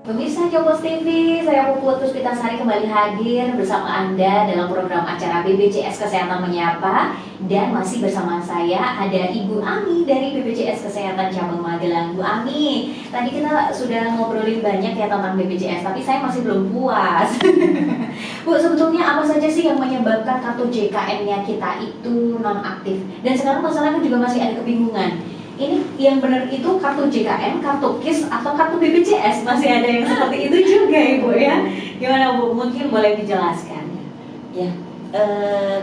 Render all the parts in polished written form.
Pemirsa Jomos TV, saya Puput Puspitasari kembali hadir bersama Anda dalam program acara BPJS Kesehatan Menyapa. Dan masih bersama saya ada Ibu Ami dari BPJS Kesehatan Cabang Magelang. Bu Ami, tadi kita sudah ngobrolin banyak ya tentang BPJS, tapi saya masih belum puas. Bu, sebetulnya apa saja sih yang menyebabkan kartu JKN-nya kita itu non-aktif? Dan sekarang masyarakat juga masih ada kebingungan. Ini yang benar itu kartu JKN, kartu KIS, atau kartu BPJS? Masih ada yang seperti itu juga Ibu ya. Gimana Bu? Mungkin boleh dijelaskan. Ya,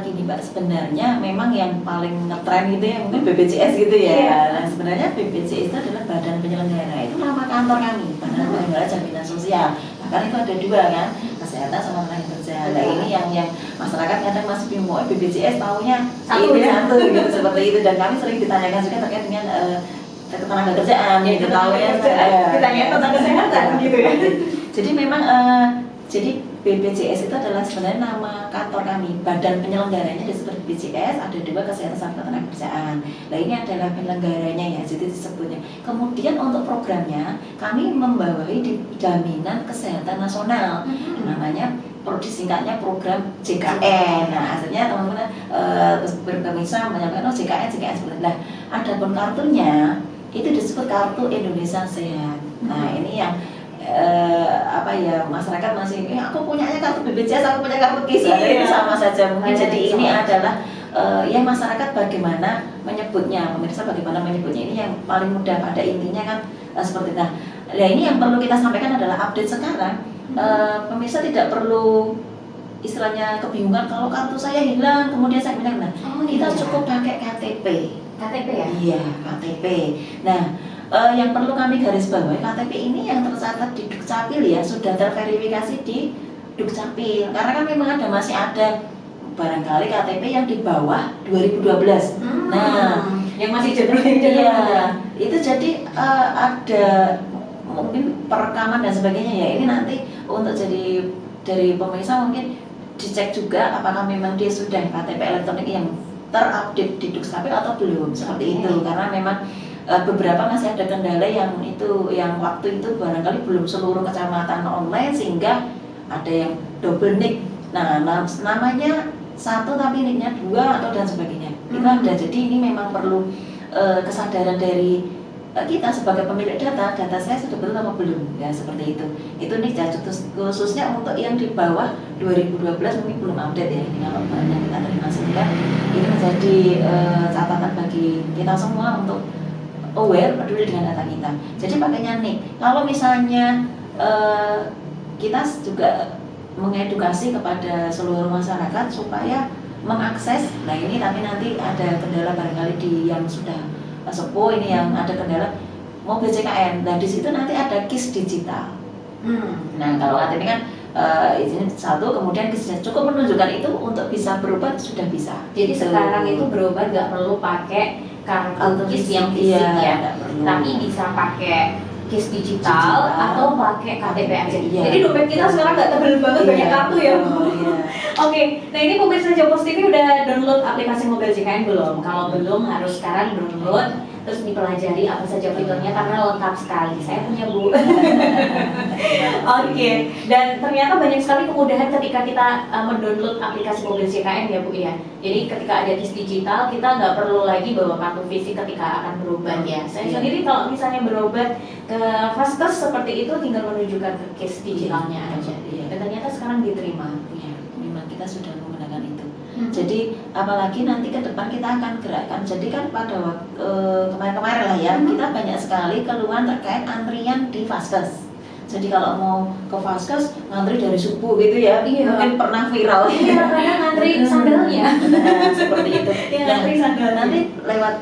gini Mbak, sebenarnya memang yang paling ngetren gitu ya mungkin BPJS gitu ya. Nah, sebenarnya BPJS itu adalah badan penyelenggara, itu nama kantor kami, Badan Penyelenggara Jaminan Sosial. Bahkan itu ada dua kan, kesehatan sama tenaga kerja. Nah ini yang masyarakat kadang masih bingung, BPJS taunya satu gitu seperti itu. Dan kami sering ditanyakan juga terkait dengan ketenaga kerjaan, gitu taunya ditanya tentang kesehatan gitu ya. Jadi memang jadi BPJS itu adalah sebenarnya nama kantor kami, badan penyelenggaranya disebut BPJS, ada dua, kesehatan sama ketenaga kerjaan. Nah ini adalah penyelenggaranya ya, jadi disebutnya. Kemudian untuk programnya kami membawahi di jaminan kesehatan nasional, namanya disingkatnya program JKN. Nah akhirnya teman-teman berpemirsa menyampaikan JKN seperti itu. Nah adapun kartunya itu disebut kartu Indonesia Sehat. Nah ini yang masyarakat masih aku punyanya kartu BPJS, aku punya kartu KIS, itu sama saja mungkin. Jadi ini adalah yang masyarakat bagaimana menyebutnya, pemirsa bagaimana menyebutnya, ini yang paling mudah pada intinya kan seperti itu. Nah ini yang perlu kita sampaikan adalah update sekarang. Pemirsa tidak perlu istilahnya kebingungan kalau kartu saya hilang kemudian saya bilang, kita cukup pakai KTP ya? Iya, KTP. Nah yang perlu kami garis bawahi, KTP ini yang tercatat di Dukcapil ya, sudah terverifikasi di Dukcapil. Karena kan memang masih ada barangkali KTP yang di bawah 2012. Nah, yang masih jadul ya, itu jadi ada mungkin perekaman dan sebagainya ya. Ini nanti untuk jadi dari pemirsa mungkin dicek juga apakah memang dia sudah KTP elektronik yang terupdate di Dukcapil atau belum, seperti itu. Karena memang beberapa masih ada kendala yang waktu itu barangkali belum seluruh kecamatan online, sehingga ada yang double nick. Nah namanya satu tapi nicknya dua atau dan sebagainya. Itu ada. Jadi ini memang perlu kesadaran dari kita sebagai pemilik data saya sudah betul atau belum ya, seperti itu. Itu nih khususnya untuk yang di bawah 2012 mungkin belum update ya. Ini kalau barangnya kita terima, sehingga ini menjadi catatan bagi kita semua untuk aware, peduli dengan data kita. Jadi pakainya nih, kalau misalnya kita juga mengedukasi kepada seluruh masyarakat supaya mengakses. Nah ini tapi nanti ada kendala barangkali di yang sudah sepuh, ini yang ada kendala mobil JKN. Nah di situ nanti ada KIS digital. Nah kalau KTP kan izin satu, kemudian KIS cukup menunjukkan itu untuk bisa berobat sudah bisa. Jadi sekarang itu berobat nggak perlu pakai kartu KIS yang fisik ya, tapi bisa pakai KIS digital atau pakai KTP aja. Jadi dompet kita sekarang nggak tebel banget banyak kartu ya Bu. Oke, nah ini pemirsa Jomos TV udah download aplikasi mobil JKN belum? Kalau belum harus sekarang download, terus dipelajari apa saja fiturnya karena lengkap sekali. Saya punya Bu. Oke, dan ternyata banyak sekali kemudahan ketika kita mendownload aplikasi mobil JKN ya Bu ya. Jadi ketika ada KIS digital, kita nggak perlu lagi bawa kartu fisik ketika akan berobat ya. Saya sendiri kalau misalnya berobat ke vaskes seperti itu, tinggal menunjukkan ke KIS digitalnya aja. Dan ternyata sekarang diterima. Memang kita sudah menggunakan itu. Jadi apalagi nanti ke depan kita akan gerakkan. Jadi kan pada waktu kemarin-kemarin lah ya, kita banyak sekali keluhan terkait antrian di vaskes. Jadi kalau mau ke vaskes ngantri dari subuh gitu ya, mungkin pernah viral. Iya, karena ngantri sandalnya. Seperti itu. Ngantri sandal. Nanti lewat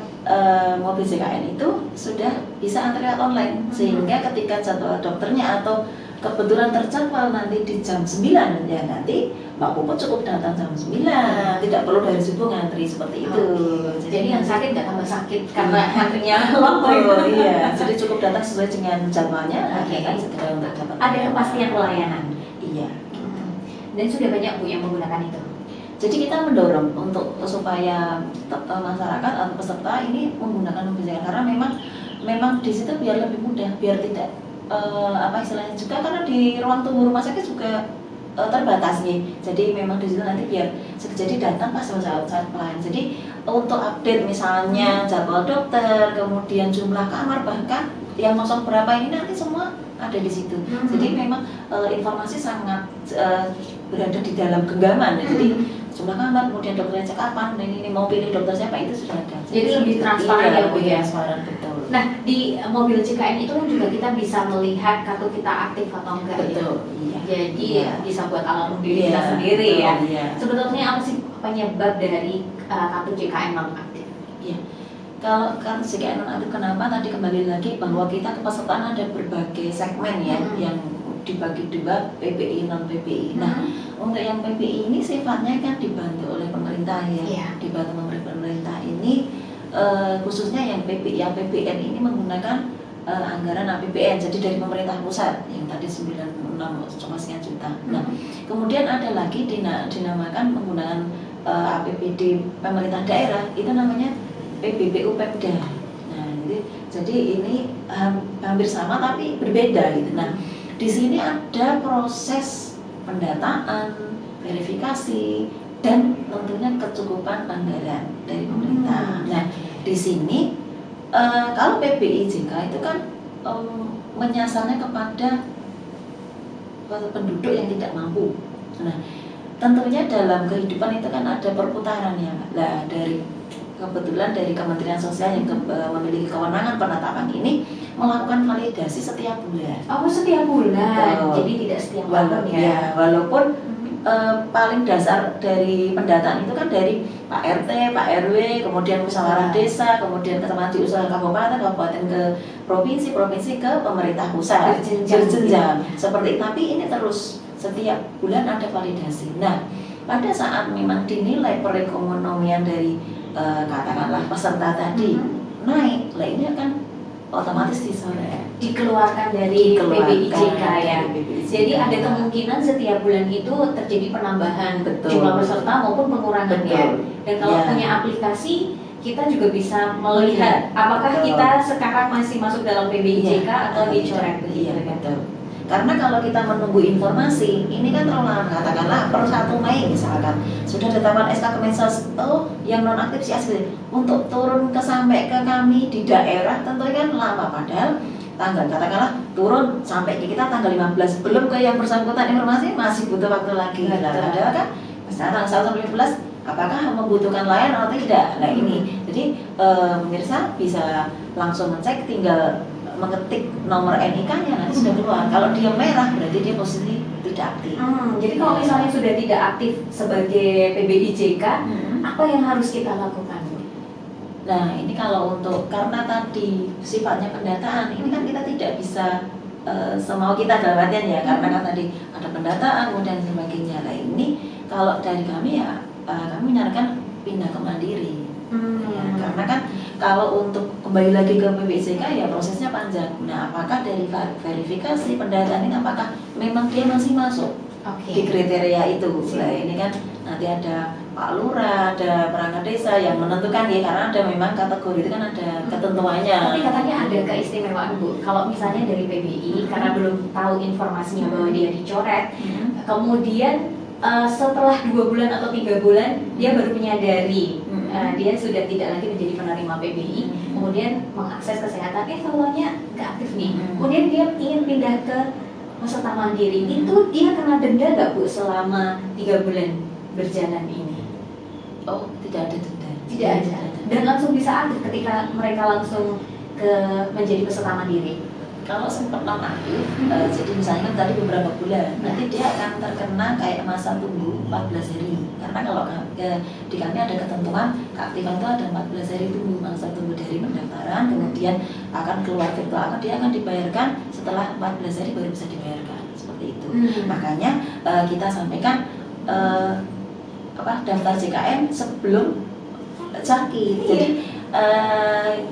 mobil JKN itu sudah bisa antri lewat online, sehingga ketika jadwal dokternya atau kebetulan terjadwal nanti di jam 9 ya, nanti Mbak Puput cukup datang jam 9, tidak perlu dari subuh ngantri seperti itu. Jadi yang sakit nggak tambah sakit karena antrinya lama. Iya, jadi cukup datang sesuai dengan jadwalnya. Kan segera untuk dapat. Ada kepastian pelayanan. Iya. Dan sudah banyak Bu yang menggunakan itu. Jadi kita mendorong untuk supaya masyarakat atau peserta ini menggunakan mobil JKN, karena memang di situ biar lebih mudah, biar tidak apa istilahnya juga, karena di ruang tunggu rumah sakit juga terbatas nih. Jadi memang di situ nanti biar jadi datang pas saat pelayan. Jadi untuk update misalnya jadwal dokter, kemudian jumlah kamar, bahkan yang kosong berapa ini nanti semua ada di situ. Jadi memang informasi sangat berada di dalam genggaman. Jadi jumlah kamar, kemudian dokternya cek kapan, dan ini mau pilih dokter siapa itu sudah ada. Jadi lebih transparan ya Bu ya. Transparan, betul. Nah, di mobil JKN itu kan juga kita bisa melihat kartu kita aktif atau enggak. Betul. Ya. Iya. Jadi Iya. bisa buat alarm diri kita Iya, sendiri ya. iya. Sebetulnya apa sih penyebab dari kartu JKN non aktif? Iya. Kalau kartu JKN non aktif, kenapa tadi kembali lagi bahwa kita kepesertaan ada berbagai segmen ya, yang dibagi dua, PPI non PPI. Nah, untuk yang PPI ini sifatnya kan dibantu oleh pemerintah ya. Iya. Dibantu oleh pemerintah ini khususnya yang PPN ini menggunakan anggaran APBN, jadi dari pemerintah pusat yang tadi 96,9 juta. Nah, kemudian ada lagi dinamakan menggunakan APBD pemerintah daerah, itu namanya PBPU Pemda. Nah, jadi ini hampir sama tapi berbeda gitu. Nah, di sini ada proses pendataan, verifikasi, dan tentunya kecukupan anggaran dari pemerintah. Nah, di sini kalau PBIJK itu kan menyasarnya kepada penduduk yang tidak mampu. Nah, tentunya dalam kehidupan itu kan ada perputaran ya. Nah, kebetulan dari Kementerian Sosial yang memiliki kewenangan penetapan ini melakukan validasi setiap bulan. Oh, setiap bulan. Betul. Jadi tidak setiap tahun ya. Ya, walaupun paling dasar dari pendataan itu kan dari Pak RT, Pak RW, kemudian musyawarah desa, kemudian kecamatan usaha kabupaten ke provinsi ke pemerintah pusat, berjenjang. Seperti tapi ini terus setiap bulan ada validasi. Nah, pada saat memang dinilai perekonomian dari katakanlah peserta tadi naik, lah ini akan otomatis dikeluarkan dari PBIJK ya. Jadi ada kemungkinan setiap bulan itu terjadi penambahan jumlah peserta maupun pengurangan ya. Dan kalau punya aplikasi, kita juga bisa melihat apakah kita sekarang masih masuk dalam PBIJK atau dicoret. Iya, betul. Karena kalau kita menunggu informasi, ini kan terlalu lama. Katakanlah per 1 Mei misalkan sudah ditetapkan SK Kemensos, yang non aktif si asli untuk turun sampai ke kami di daerah tentunya kan lama, padahal tanggal katakanlah turun sampai ke kita tanggal 15, belum ke yang bersangkutan informasi masih butuh waktu lagi. Padahal kan misalnya tanggal 1 sampai 15 apakah membutuhkan layanan atau tidak. Nah ini, jadi pemirsa bisa langsung ngecek, tinggal mengetik nomor NIK-nya nanti sudah keluar. Kalau dia merah berarti dia posisi tidak aktif. Jadi kalau misalnya sudah tidak aktif sebagai PBIJK, apa yang harus kita lakukan? Nah ini kalau untuk, karena tadi sifatnya pendataan, ini kan kita tidak bisa semau kita dalam artian ya, karena kan tadi ada pendataan kemudian sebagainya. Nah ini kalau dari kami ya kami menyarankan pindah ke mandiri. Ya, karena kan kalau untuk kembali lagi ke PBIJK ya prosesnya panjang. Nah, apakah dari verifikasi pendataan ini apakah memang dia masih masuk di kriteria itu? Nah, ini kan nanti ada Pak Lurah, ada perangkat desa yang menentukan ya, karena ada memang kategori itu kan ada ketentuannya. Tapi katanya ada keistimewaan Bu. Kalau misalnya dari PBI karena belum tahu informasinya bahwa dia dicoret, kemudian setelah 2 bulan atau 3 bulan dia baru menyadari dia sudah tidak lagi menjadi penerima PBI, kemudian mengakses kesehatan, saldonya nggak aktif nih, kemudian dia ingin pindah ke peserta mandiri, itu dia kena denda nggak Bu selama 3 bulan berjalan ini? Oh, tidak ada denda. Tidak ada. Dan langsung bisa aktif ketika mereka langsung menjadi peserta mandiri. Kalau sempat non aktif, jadi misalnya kan tadi beberapa bulan, nanti dia akan terkena kayak masa tunggu 14 hari. Karena kalau di kami ada ketentuan keaktifan itu ada 14 hari tunggu, masa tunggu dari pendaftaran, kemudian akan keluar virtual, dia akan dibayarkan setelah 14 hari baru bisa dibayarkan, seperti itu. Makanya kita sampaikan daftar JKN sebelum sakit. Jadi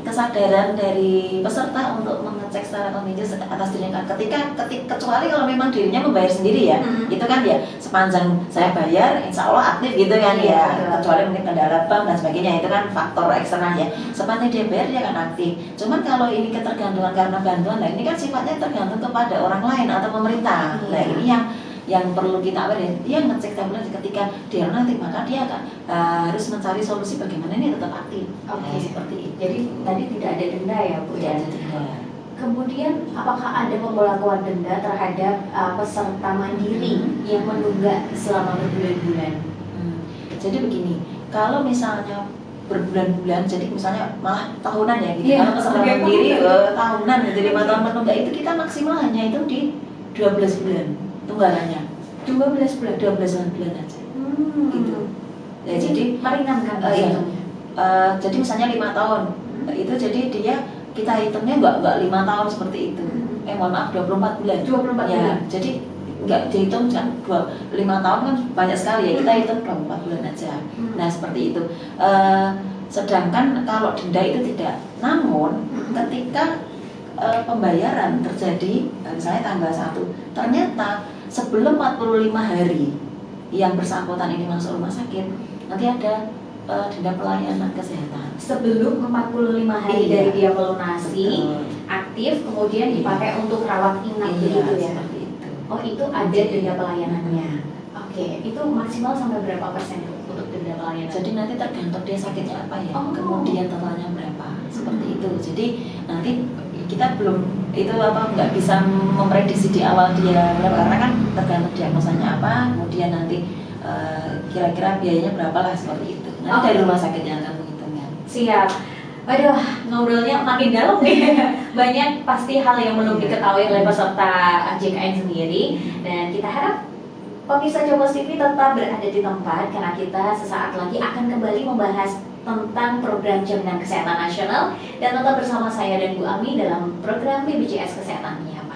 kesadaran dari peserta untuk mengecek secara kontinus atas dirinya kecuali kalau memang dirinya membayar sendiri ya, itu kan ya sepanjang saya bayar insya Allah aktif gitu kan ya, kecuali mungkin kendala bank dan sebagainya, itu kan faktor eksternal ya. Sepanjang dia bayar dia akan aktif. Cuman kalau ini ketergantungan karena bantuan, nah ini kan sifatnya tergantung kepada orang lain atau pemerintah. Nah ini yang perlu kita aware ya, dia ngecek tiap bulan ketika dia nanti maka dia akan harus mencari solusi bagaimana ini tetap aktif. Oke. Seperti itu. Jadi tadi tidak ada denda ya Bu ya? Tidak ada denda. Kemudian apakah ada pemberlakuan denda terhadap peserta mandiri yang menunggak selama berbulan-bulan? Jadi begini, kalau misalnya berbulan-bulan, jadi misalnya malah tahunan ya gitu. Kalau peserta mandiri tahunan gitu, 5 tahun menunggak itu kita maksimal hanya itu di 12 bulan tunggakannya. 12 bulan? 12 bulan aja. Gitu. Ya, jadi meringankan iya. Jadi misalnya 5 tahun itu jadi dia kita hitungnya nggak 5 tahun seperti itu. Mohon maaf 24 bulan. 24 ya, bulan. Jadi nggak dihitung kan 5 tahun kan banyak sekali ya, kita hitung 24 bulan aja. Nah seperti itu. Sedangkan kalau denda itu tidak. Namun ketika pembayaran terjadi misalnya tanggal 1, ternyata sebelum 45 hari yang bersangkutan ini masuk rumah sakit, nanti ada denda pelayanan kesehatan. Sebelum 45 hari dari dia melunasi, aktif, kemudian dipakai untuk rawat inap begitu ya? Seperti itu. Oh itu ada denda pelayanannya. Oke, itu maksimal sampai berapa persen untuk denda pelayanan? Jadi nanti tergantung dia sakitnya apa ya, kemudian totalnya berapa, seperti itu. Jadi nanti kita belum nggak bisa memprediksi di awal dia berapa, karena kan tergantung diagnosanya apa, kemudian nanti kira-kira biayanya berapa lah, seperti itu. Nanti dari rumah sakit yang akan menghitungnya. Siap. Waduh, ngobrolnya makin dalam nih. Banyak pasti hal yang belum diketahui oleh peserta JKN sendiri, dan kita harap pemirsa Compas TV tetap berada di tempat karena kita sesaat lagi akan kembali membahas tentang program Jaminan Kesehatan Nasional, dan tetap bersama saya dan Bu Ami dalam program BPJS Kesehatan Menyapa.